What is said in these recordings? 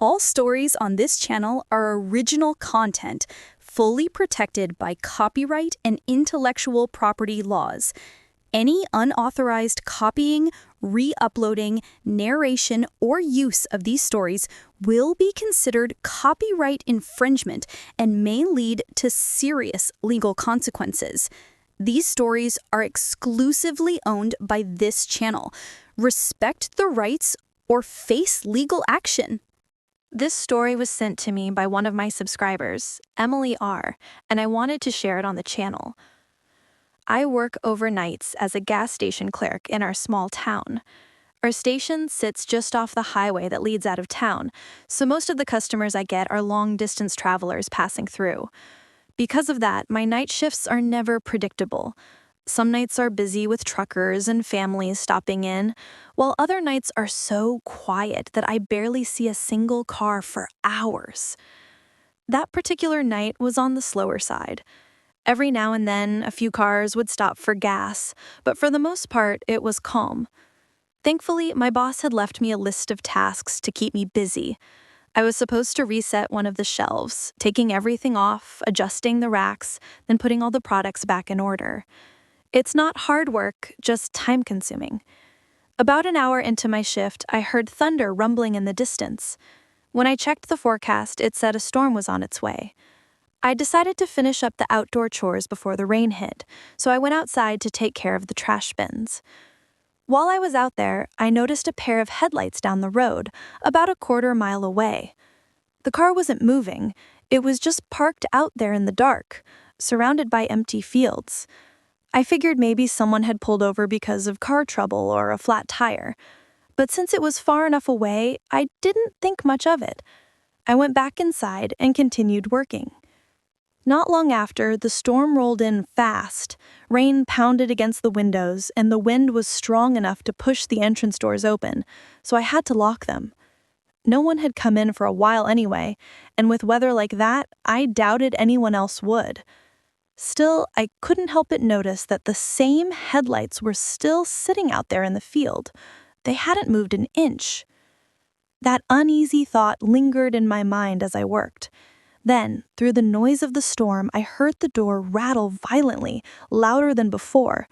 All stories on this channel are original content, fully protected by copyright and intellectual property laws. Any unauthorized copying, re-uploading, narration, or use of these stories will be considered copyright infringement and may lead to serious legal consequences. These stories are exclusively owned by this channel. Respect the rights or face legal action. This story was sent to me by one of my subscribers, Emily R., and I wanted to share it on the channel. I work overnights as a gas station clerk in our small town. Our station sits just off the highway that leads out of town, so most of the customers I get are long-distance travelers passing through. Because of that, my night shifts are never predictable. Some nights are busy with truckers and families stopping in, while other nights are so quiet that I barely see a single car for hours. That particular night was on the slower side. Every now and then, a few cars would stop for gas, but for the most part, it was calm. Thankfully, my boss had left me a list of tasks to keep me busy. I was supposed to reset one of the shelves, taking everything off, adjusting the racks, then putting all the products back in order. It's not hard work, just time-consuming. About an hour into my shift, I heard thunder rumbling in the distance. When I checked the forecast, it said a storm was on its way. I decided to finish up the outdoor chores before the rain hit, so I went outside to take care of the trash bins. While I was out there, I noticed a pair of headlights down the road, about a quarter-mile away. The car wasn't moving, it was just parked out there in the dark, surrounded by empty fields. I figured maybe someone had pulled over because of car trouble or a flat tire. But since it was far enough away, I didn't think much of it. I went back inside and continued working. Not long after, the storm rolled in fast. Rain pounded against the windows, and the wind was strong enough to push the entrance doors open, so I had to lock them. No one had come in for a while anyway, and with weather like that, I doubted anyone else would. Still, I couldn't help but notice that the same headlights were still sitting out there in the field. They hadn't moved an inch. That uneasy thought lingered in my mind as I worked. Then, through the noise of the storm, I heard the door rattle violently, louder than before.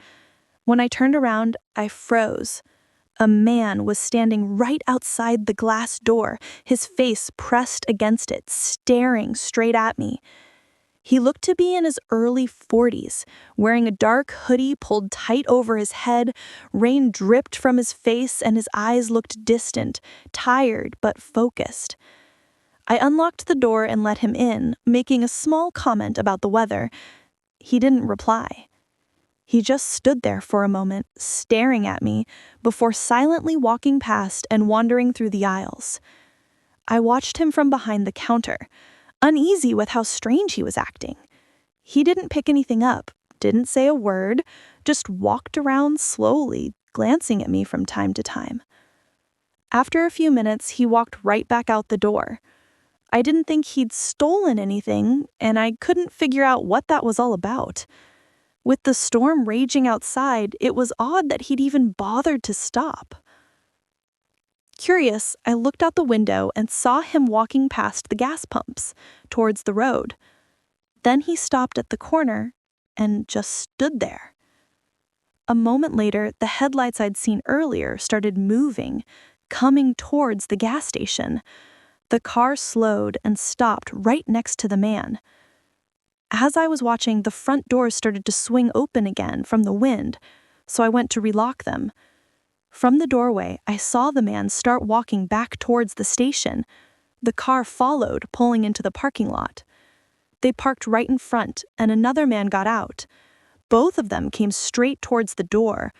When I turned around, I froze. A man was standing right outside the glass door, his face pressed against it, staring straight at me. He looked to be in his early 40s, wearing a dark hoodie pulled tight over his head. Rain dripped from his face and his eyes looked distant, tired but focused. I unlocked the door and let him in, making a small comment about the weather. He didn't reply. He just stood there for a moment, staring at me, before silently walking past and wandering through the aisles. I watched him from behind the counter, uneasy with how strange he was acting. He didn't pick anything up, didn't say a word, just walked around slowly, glancing at me from time to time. After a few minutes, he walked right back out the door. I didn't think he'd stolen anything, and I couldn't figure out what that was all about. With the storm raging outside, it was odd that he'd even bothered to stop. Curious, I looked out the window and saw him walking past the gas pumps, towards the road. Then he stopped at the corner and just stood there. A moment later, the headlights I'd seen earlier started moving, coming towards the gas station. The car slowed and stopped right next to the man. As I was watching, the front doors started to swing open again from the wind, so I went to relock them. From the doorway, I saw the man start walking back towards the station. The car followed, pulling into the parking lot. They parked right in front, and another man got out. Both of them came straight towards the door.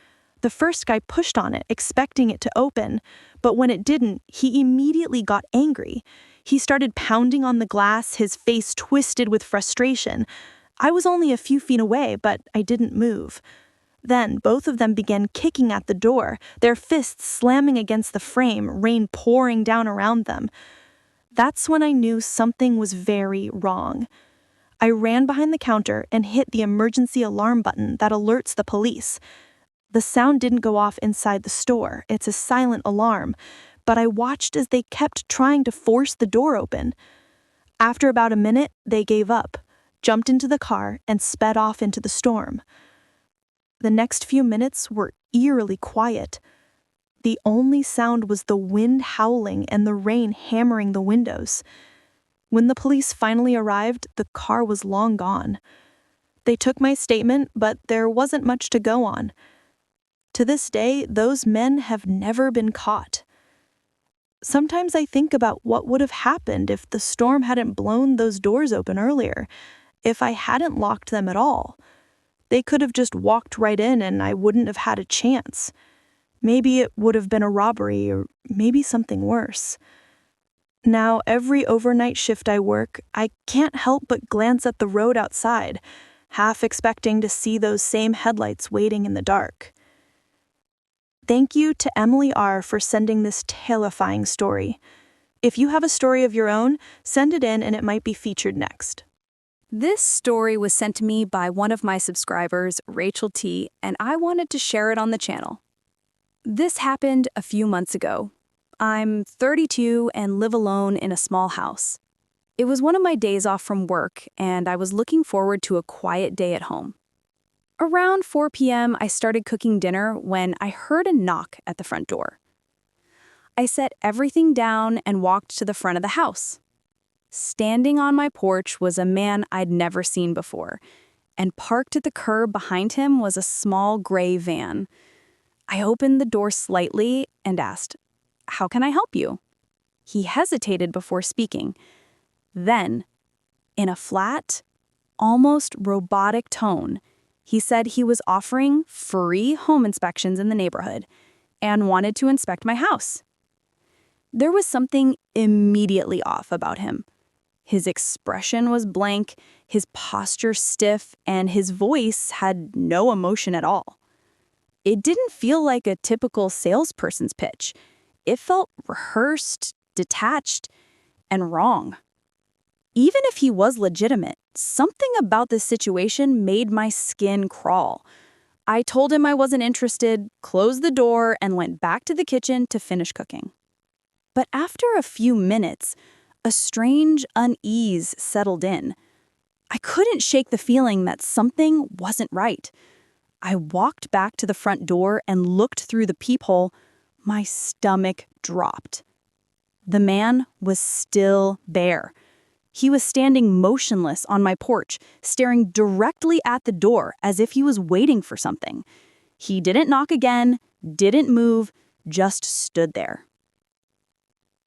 The first guy pushed on it, expecting it to open, but when it didn't, he immediately got angry. He started pounding on the glass, his face twisted with frustration. I was only a few feet away, but I didn't move. Then both of them began kicking at the door, their fists slamming against the frame, rain pouring down around them. That's when I knew something was very wrong. I ran behind the counter and hit the emergency alarm button that alerts the police. The sound didn't go off inside the store, it's a silent alarm, but I watched as they kept trying to force the door open. After about a minute, they gave up, jumped into the car, and sped off into the storm. The next few minutes were eerily quiet. The only sound was the wind howling and the rain hammering the windows. When the police finally arrived, the car was long gone. They took my statement, but there wasn't much to go on. To this day, those men have never been caught. Sometimes I think about what would have happened if the storm hadn't blown those doors open earlier, if I hadn't locked them at all. They could have just walked right in and I wouldn't have had a chance. Maybe it would have been a robbery or maybe something worse. Now, every overnight shift I work, I can't help but glance at the road outside, half expecting to see those same headlights waiting in the dark. Thank you to Emily R. for sending this terrifying story. If you have a story of your own, send it in and it might be featured next. This story was sent to me by one of my subscribers, Rachel T., and I wanted to share it on the channel. This happened a few months ago. I'm 32 and live alone in a small house. It was one of my days off from work, and I was looking forward to a quiet day at home. Around 4 p.m., I started cooking dinner when I heard a knock at the front door. I set everything down and walked to the front of the house. Standing on my porch was a man I'd never seen before, and parked at the curb behind him was a small gray van. I opened the door slightly and asked, "How can I help you?" He hesitated before speaking. Then, in a flat, almost robotic tone, he said he was offering free home inspections in the neighborhood and wanted to inspect my house. There was something immediately off about him. His expression was blank, his posture stiff, and his voice had no emotion at all. It didn't feel like a typical salesperson's pitch. It felt rehearsed, detached, and wrong. Even if he was legitimate, something about this situation made my skin crawl. I told him I wasn't interested, closed the door, and went back to the kitchen to finish cooking. But after a few minutes, a strange unease settled in. I couldn't shake the feeling that something wasn't right. I walked back to the front door and looked through the peephole. My stomach dropped. The man was still there. He was standing motionless on my porch, staring directly at the door as if he was waiting for something. He didn't knock again, didn't move, just stood there.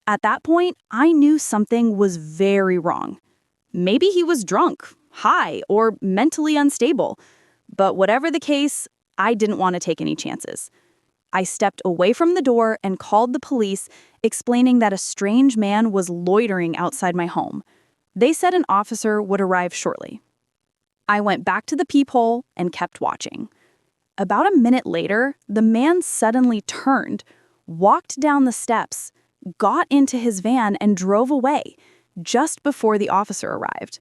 At that point, I knew something was very wrong. Maybe he was drunk, high, or mentally unstable. But whatever the case, I didn't want to take any chances. I stepped away from the door and called the police, explaining that a strange man was loitering outside my home. They said an officer would arrive shortly. I went back to the peephole and kept watching. About a minute later, the man suddenly turned, walked down the steps, got into his van, and drove away, just before the officer arrived.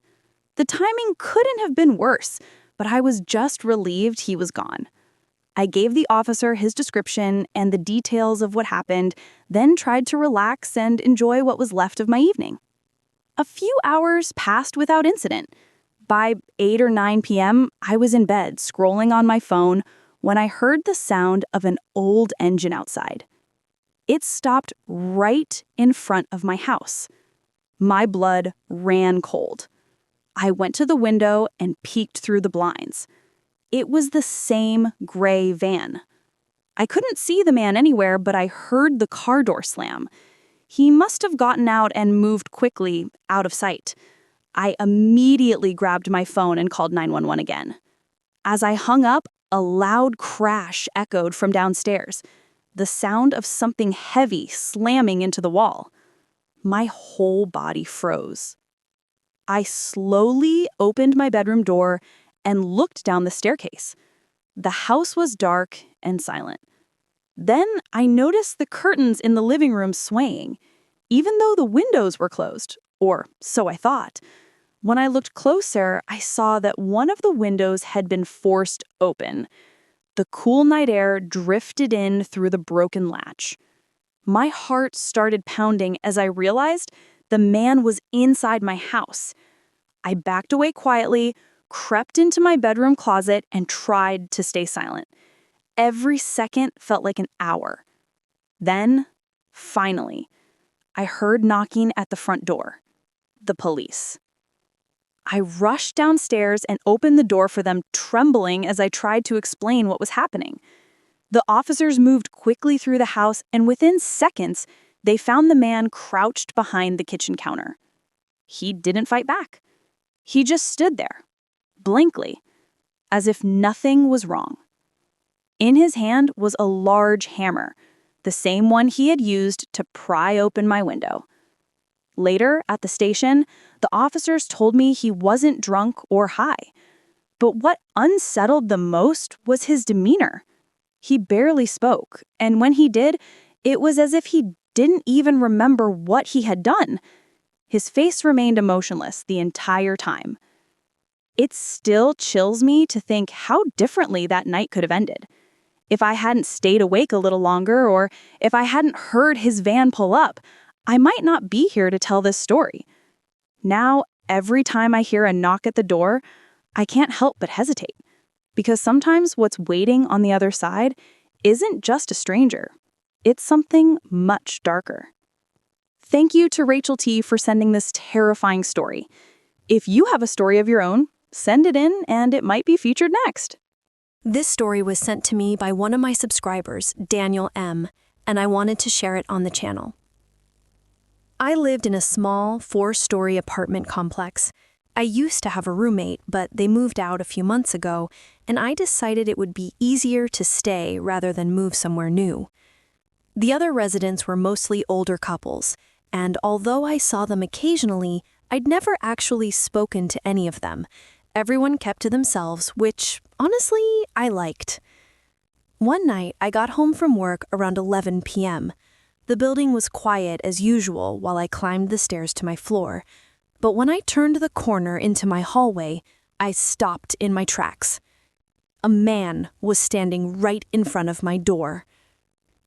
The timing couldn't have been worse, but I was just relieved he was gone. I gave the officer his description and the details of what happened, then tried to relax and enjoy what was left of my evening. A few hours passed without incident. By 8 or 9 p.m., I was in bed scrolling on my phone when I heard the sound of an old engine outside. It stopped right in front of my house. My blood ran cold. I went to the window and peeked through the blinds. It was the same gray van. I couldn't see the man anywhere, but I heard the car door slam. He must have gotten out and moved quickly, out of sight. I immediately grabbed my phone and called 911 again. As I hung up, a loud crash echoed from downstairs, the sound of something heavy slamming into the wall. My whole body froze. I slowly opened my bedroom door and looked down the staircase. The house was dark and silent. Then I noticed the curtains in the living room swaying, even though the windows were closed, or so I thought. When I looked closer, I saw that one of the windows had been forced open. The cool night air drifted in through the broken latch. My heart started pounding as I realized the man was inside my house. I backed away quietly, crept into my bedroom closet, and tried to stay silent. Every second felt like an hour. Then, finally, I heard knocking at the front door. The police. I rushed downstairs and opened the door for them, trembling as I tried to explain what was happening. The officers moved quickly through the house, and within seconds, they found the man crouched behind the kitchen counter. He didn't fight back. He just stood there, blankly, as if nothing was wrong. In his hand was a large hammer, the same one he had used to pry open my window. Later, at the station, the officers told me he wasn't drunk or high. But what unsettled the most was his demeanor. He barely spoke, and when he did, it was as if he didn't even remember what he had done. His face remained emotionless the entire time. It still chills me to think how differently that night could have ended. If I hadn't stayed awake a little longer, or if I hadn't heard his van pull up, I might not be here to tell this story. Now, every time I hear a knock at the door, I can't help but hesitate. Because sometimes what's waiting on the other side isn't just a stranger. It's something much darker. Thank you to Rachel T. for sending this terrifying story. If you have a story of your own, send it in and it might be featured next. This story was sent to me by one of my subscribers, Daniel M., and I wanted to share it on the channel. I lived in a small, 4-story apartment complex. I used to have a roommate, but they moved out a few months ago, and I decided it would be easier to stay rather than move somewhere new. The other residents were mostly older couples, and although I saw them occasionally, I'd never actually spoken to any of them. Everyone kept to themselves, which, honestly, I liked. One night, I got home from work around 11 p.m. The building was quiet as usual while I climbed the stairs to my floor. But when I turned the corner into my hallway, I stopped in my tracks. A man was standing right in front of my door.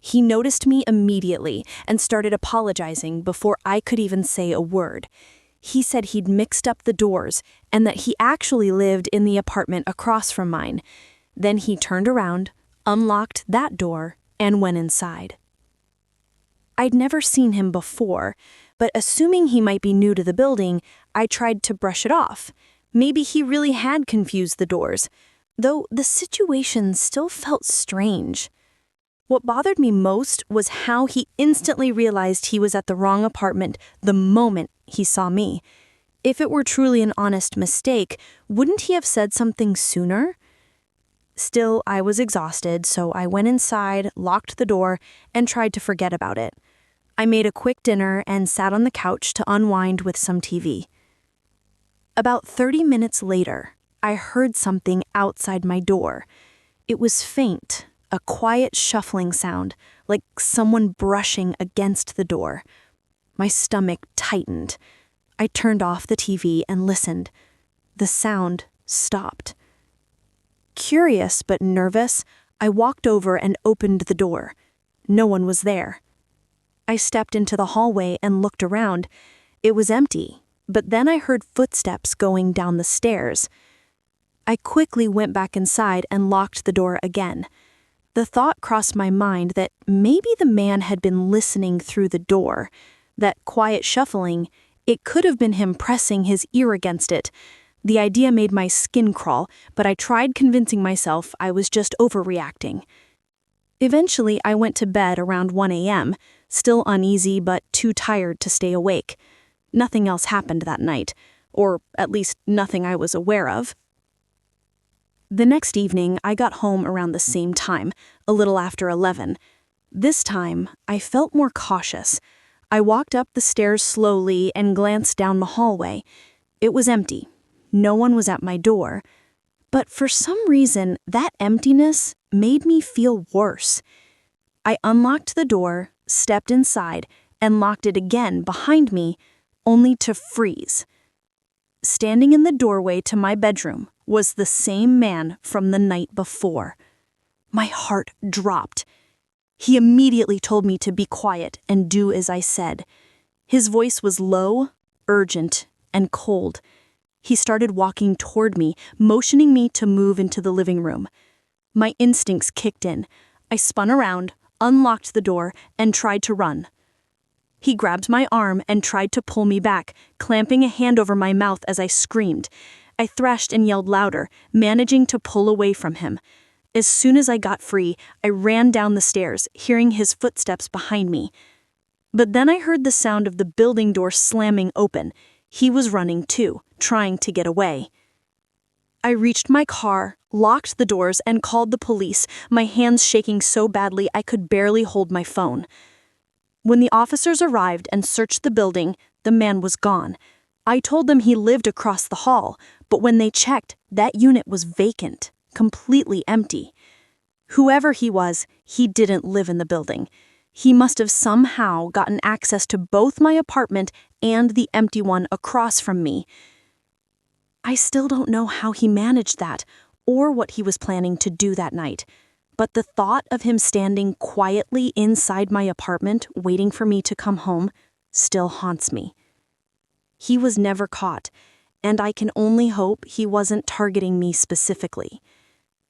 He noticed me immediately and started apologizing before I could even say a word. He said he'd mixed up the doors and that he actually lived in the apartment across from mine. Then he turned around, unlocked that door, and went inside. I'd never seen him before, but assuming he might be new to the building, I tried to brush it off. Maybe he really had confused the doors, though the situation still felt strange. What bothered me most was how he instantly realized he was at the wrong apartment the moment he saw me. If it were truly an honest mistake, wouldn't he have said something sooner? Still, I was exhausted, so I went inside, locked the door, and tried to forget about it. I made a quick dinner and sat on the couch to unwind with some TV. About 30 minutes later, I heard something outside my door. It was faint, a quiet shuffling sound, like someone brushing against the door. My stomach tightened. I turned off the TV and listened. The sound stopped. Curious but nervous, I walked over and opened the door. No one was there. I stepped into the hallway and looked around. It was empty, but then I heard footsteps going down the stairs. I quickly went back inside and locked the door again. The thought crossed my mind that maybe the man had been listening through the door. That quiet shuffling, it could have been him pressing his ear against it. The idea made my skin crawl, but I tried convincing myself I was just overreacting. Eventually, I went to bed around 1 a.m., still uneasy but too tired to stay awake. Nothing else happened that night, or at least nothing I was aware of. The next evening, I got home around the same time, a little after 11. This time, I felt more cautious. I walked up the stairs slowly and glanced down the hallway. It was empty. No one was at my door. But for some reason, that emptiness made me feel worse. I unlocked the door, stepped inside, and locked it again behind me, only to freeze. Standing in the doorway to my bedroom was the same man from the night before. My heart dropped. He immediately told me to be quiet and do as I said. His voice was low, urgent, and cold. He started walking toward me, motioning me to move into the living room. My instincts kicked in. I spun around, unlocked the door, and tried to run. He grabbed my arm and tried to pull me back, clamping a hand over my mouth as I screamed. I thrashed and yelled louder, managing to pull away from him. As soon as I got free, I ran down the stairs, hearing his footsteps behind me. But then I heard the sound of the building door slamming open. He was running too, trying to get away. I reached my car, locked the doors, and called the police, my hands shaking so badly I could barely hold my phone. When the officers arrived and searched the building, the man was gone. I told them he lived across the hall, but when they checked, that unit was vacant, completely empty. Whoever he was, he didn't live in the building. He must have somehow gotten access to both my apartment and the empty one across from me. I still don't know how he managed that, or what he was planning to do that night. But the thought of him standing quietly inside my apartment, waiting for me to come home, still haunts me. He was never caught, and I can only hope he wasn't targeting me specifically.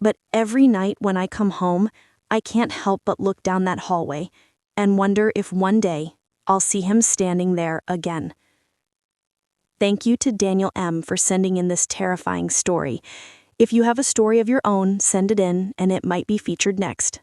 But every night when I come home, I can't help but look down that hallway and wonder if one day I'll see him standing there again. Thank you to Daniel M. for sending in this terrifying story. If you have a story of your own, send it in and it might be featured next.